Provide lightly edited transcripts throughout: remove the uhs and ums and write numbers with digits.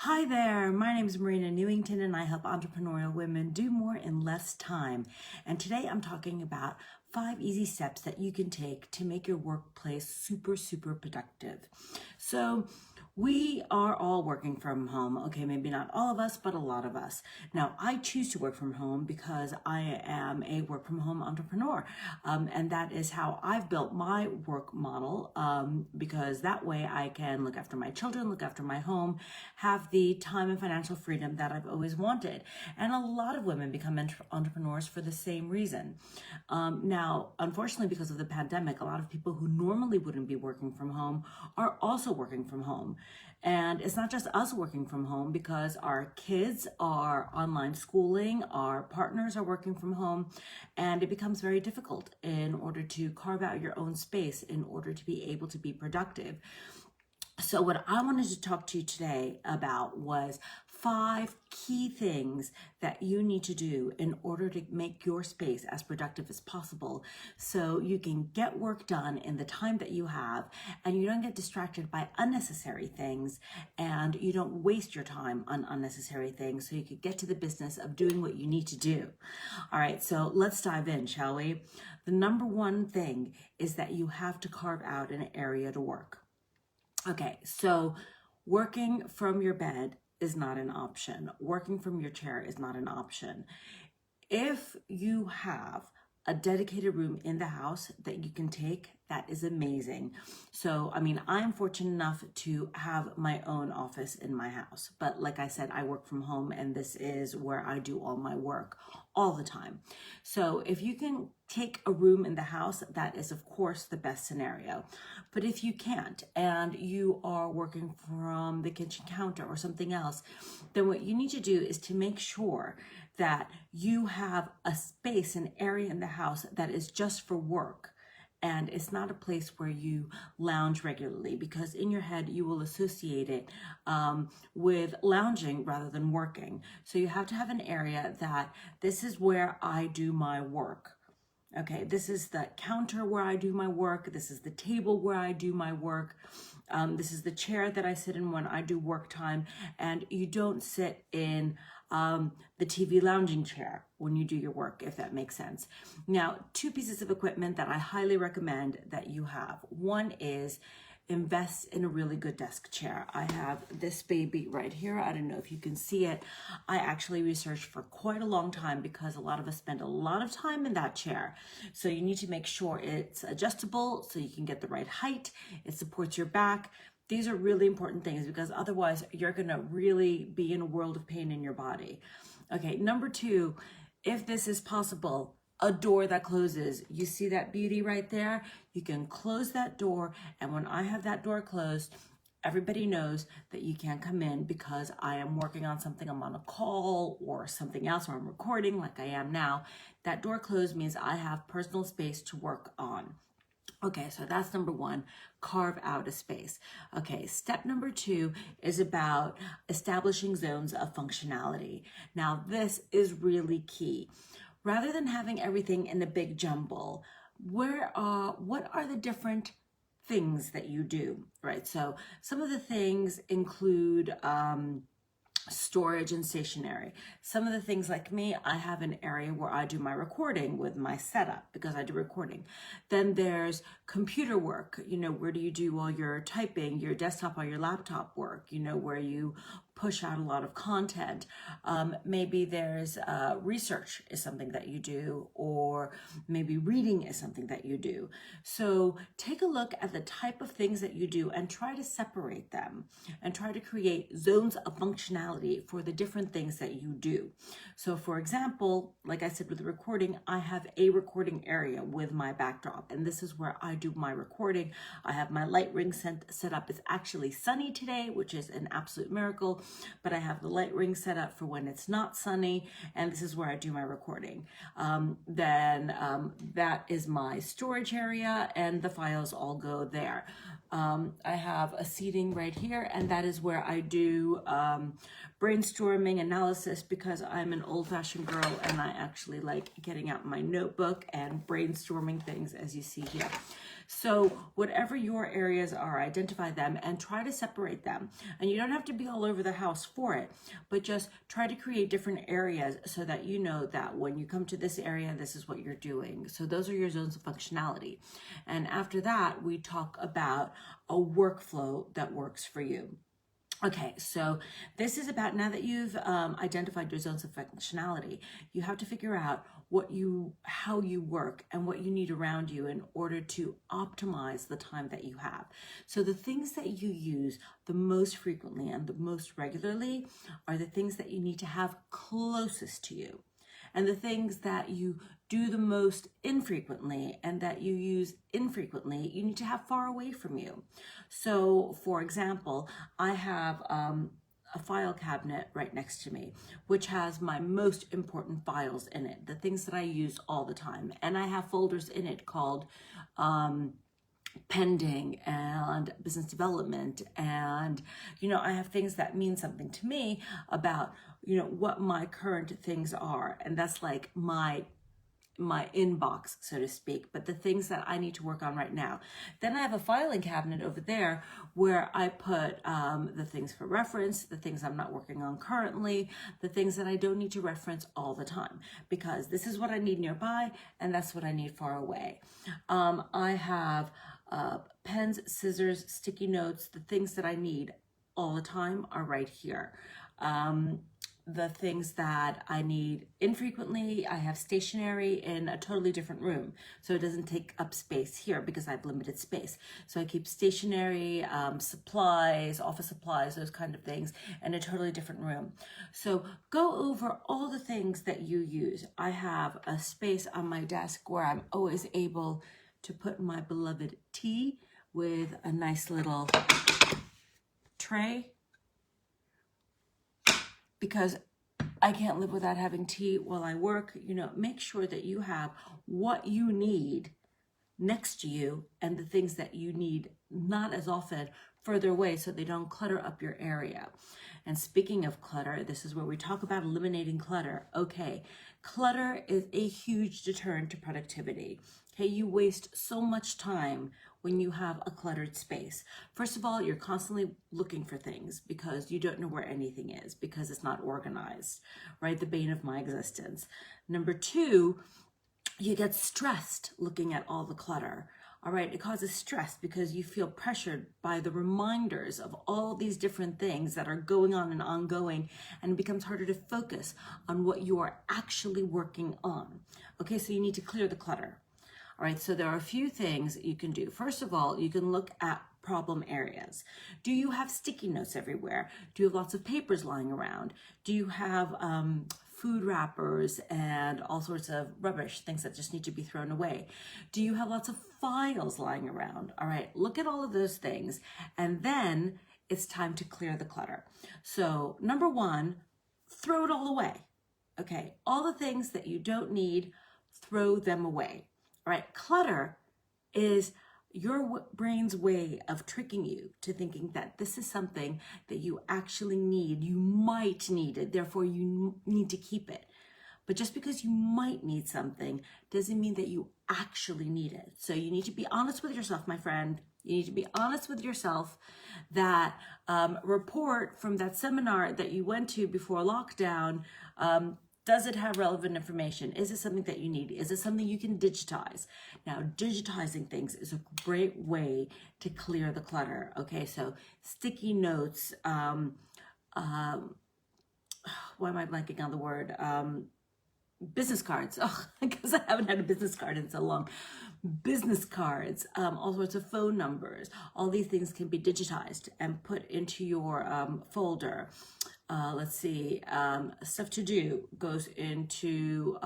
Hi there, my name is Marina Newington and I help entrepreneurial women do more in less time. And today I'm talking about 5 easy steps that you can take to make your workplace super productive. So we are all working from home. Okay, maybe not all of us, but a lot of us. Now, I choose to work from home because I am a work from home entrepreneur. And that is how I've built my work model, because that way I can look after my children, look after my home, have the time and financial freedom that I've always wanted. And a lot of women become entrepreneurs for the same reason. Now, unfortunately, because of the pandemic, a lot of people who normally wouldn't be working from home are also working from home. And it's not just us working from home, because our kids are online schooling, our partners are working from home, and it becomes very difficult in order to carve out your own space in order to be able to be productive. So what I wanted to talk to you today about was 5 key things that you need to do in order to make your space as productive as possible, so you can get work done in the time that you have and you don't get distracted by unnecessary things and you don't waste your time on unnecessary things, so you can get to the business of doing what you need to do. All right, so let's dive in, shall we? The number one thing is that you have to carve out an area to work. Okay, so working from your bed is not an option. Working from your chair is not an option. If you have a dedicated room in the house that you can take, that is amazing. So, I mean, I'm fortunate enough to have my own office in my house. But like I said, I work from home and this is where I do all my work all the time. So if you can take a room in the house, that is of course the best scenario. But if you can't and you are working from the kitchen counter or something else, then what you need to do is to make sure that you have a space, an area in the house that is just for work. And it's not a place where you lounge regularly, because in your head you will associate it with lounging rather than working. So you have to have an area that this is where I do my work. Okay, this is the counter where I do my work. This is the table where I do my work. This is the chair that I sit in when I do work time. And you don't sit in the TV lounging chair when you do your work, if that makes sense. Now, 2 pieces of equipment that I highly recommend that you have. One is invest in a really good desk chair. I have this baby right here. I don't know if you can see it. I actually researched for quite a long time because a lot of us spend a lot of time in that chair. So you need to make sure it's adjustable so you can get the right height. It supports your back. These are really important things, because otherwise you're going to really be in a world of pain in your body. Okay, number 2, if this is possible, a door that closes. You see that beauty right there? You can close that door, and when I have that door closed, everybody knows that you can't come in because I am working on something. I'm on a call or something else, or I'm recording like I am now. That door closed means I have personal space to work on. Okay, so that's number 1, carve out a space. Okay, step number 2 is about establishing zones of functionality. Now, this is really key. Rather than having everything in a big jumble, what are the different things that you do, right? So some of the things include storage and stationery. Some of the things, like me, I have an area where I do my recording with my setup because I do recording. Then there's computer work, where do you do all your typing, your desktop or your laptop work, where you push out a lot of content. Maybe there's research is something that you do, or maybe reading is something that you do. So take a look at the type of things that you do and try to separate them and try to create zones of functionality for the different things that you do. So for example, like I said with the recording, I have a recording area with my backdrop, and this is where I do my recording. I have my light ring set up. It's actually sunny today, which is an absolute miracle. But I have the light ring set up for when it's not sunny, and this is where I do my recording. That is my storage area, and the files all go there. I have a seating right here, and that is where I do brainstorming, analysis, because I'm an old-fashioned girl and I actually like getting out my notebook and brainstorming things, as you see here. So whatever your areas are, identify them and try to separate them. And you don't have to be all over the house for it, but just try to create different areas so that you know that when you come to this area, this is what you're doing. So those are your zones of functionality. And after that, we talk about a workflow that works for you. Okay, so this is about, now that you've identified your zones of functionality, you have to figure out how you work and what you need around you in order to optimize the time that you have. So the things that you use the most frequently and the most regularly are the things that you need to have closest to you. And the things that you do the most infrequently and that you use infrequently, you need to have far away from you. So for example, I have a file cabinet right next to me, which has my most important files in it, the things that I use all the time. And I have folders in it called pending and business development, and I have things that mean something to me about what my current things are, and that's like my inbox, so to speak, but the things that I need to work on right now. Then I have a filing cabinet over there where I put the things for reference, the things I'm not working on currently, the things that I don't need to reference all the time, because this is what I need nearby and that's what I need far away. I have pens, scissors, sticky notes, the things that I need all the time are right here. The things that I need infrequently, I have stationery in a totally different room, so it doesn't take up space here because I have limited space. So I keep stationery, supplies, office supplies, those kind of things in a totally different room. So go over all the things that you use. I have a space on my desk where I'm always able to put my beloved tea with a nice little tray, because I can't live without having tea while I work. Make sure that you have what you need next to you and the things that you need not as often further away so they don't clutter up your area. And speaking of clutter, this is where we talk about eliminating clutter. Okay, clutter is a huge deterrent to productivity. Okay, you waste so much time when you have a cluttered space. First of all, you're constantly looking for things because you don't know where anything is because it's not organized, right? The bane of my existence. Number two, you get stressed looking at all the clutter. All right, it causes stress because you feel pressured by the reminders of all these different things that are going on and ongoing, and it becomes harder to focus on what you are actually working on. Okay, so you need to clear the clutter. All right, so there are a few things you can do. First of all, you can look at problem areas. Do you have sticky notes everywhere? Do you have lots of papers lying around? Do you have food wrappers and all sorts of rubbish, things that just need to be thrown away? Do you have lots of files lying around? All right, look at all of those things, and then it's time to clear the clutter. So number one, throw it all away. Okay, all the things that you don't need, throw them away. All right, clutter is your brain's way of tricking you to thinking that this is something that you actually need, you might need it, therefore you need to keep it. But just because you might need something doesn't mean that you actually need it. So you need to be honest with yourself, my friend. You need to be honest with yourself that report from that seminar that you went to before lockdown, does it have relevant information? Is it something that you need? Is it something you can digitize? Now, digitizing things is a great way to clear the clutter. Okay, so sticky notes, why am I blanking on the word? Business cards. Oh, because I haven't had a business card in so long. Business cards, all sorts of phone numbers. All these things can be digitized and put into your folder. Let's see, stuff to do goes into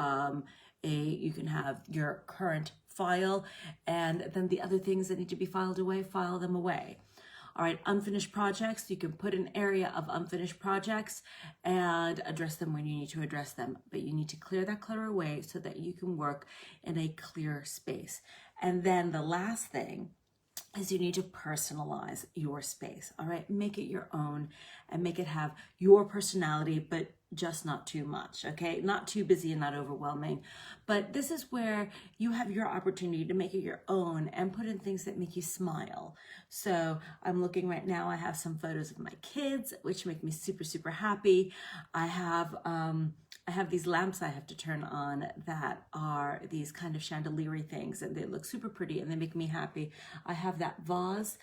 you can have your current file, and then the other things that need to be filed away, file them away. All right, unfinished projects, you can put an area of unfinished projects and address them when you need to address them, but you need to clear that clutter away so that you can work in a clear space. And then the last thing is you need to personalize your space. All right, make it your own and make it have your personality, but just not too much, okay? Not too busy and not overwhelming. But this is where you have your opportunity to make it your own and put in things that make you smile. So I'm looking right now, I have some photos of my kids, which make me super, super happy. I have these lamps I have to turn on that are these kind of chandelier things, and they look super pretty and they make me happy. I have that vase,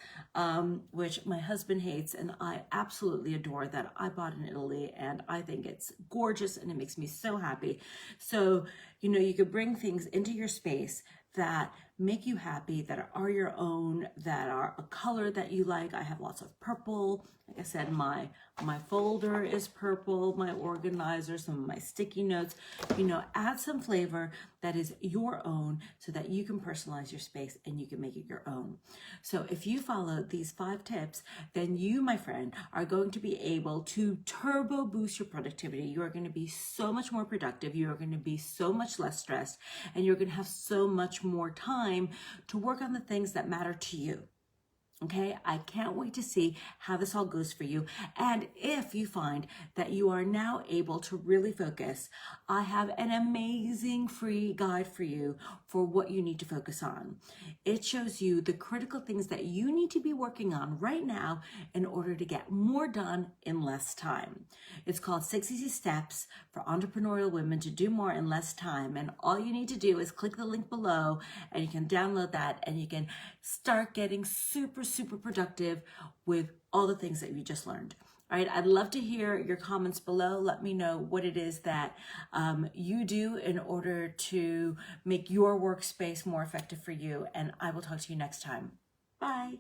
which my husband hates, and I absolutely adore, that I bought in Italy, and I think it's gorgeous and it makes me so happy. So, you know, you could bring things into your space that make you happy, that are your own, that are a color that you like. I have lots of purple. Like I said, my folder is purple, my organizer, some of my sticky notes. You know, add some flavor that is your own so that you can personalize your space and you can make it your own. So if you follow these 5 tips, then you, my friend, are going to be able to turbo boost your productivity. You are going to be so much more productive. You are going to be so much less stressed, and you're going to have so much more time to work on the things that matter to you. Okay, I can't wait to see how this all goes for you. And if you find that you are now able to really focus, I have an amazing free guide for you for what you need to focus on. It shows you the critical things that you need to be working on right now in order to get more done in less time. It's called 6 Easy Steps for Entrepreneurial Women to Do More in Less Time. And all you need to do is click the link below and you can download that and you can start getting super productive with all the things that you just learned. All right, I'd love to hear your comments below. Let me know what it is that you do in order to make your workspace more effective for you, and I will talk to you next time. Bye.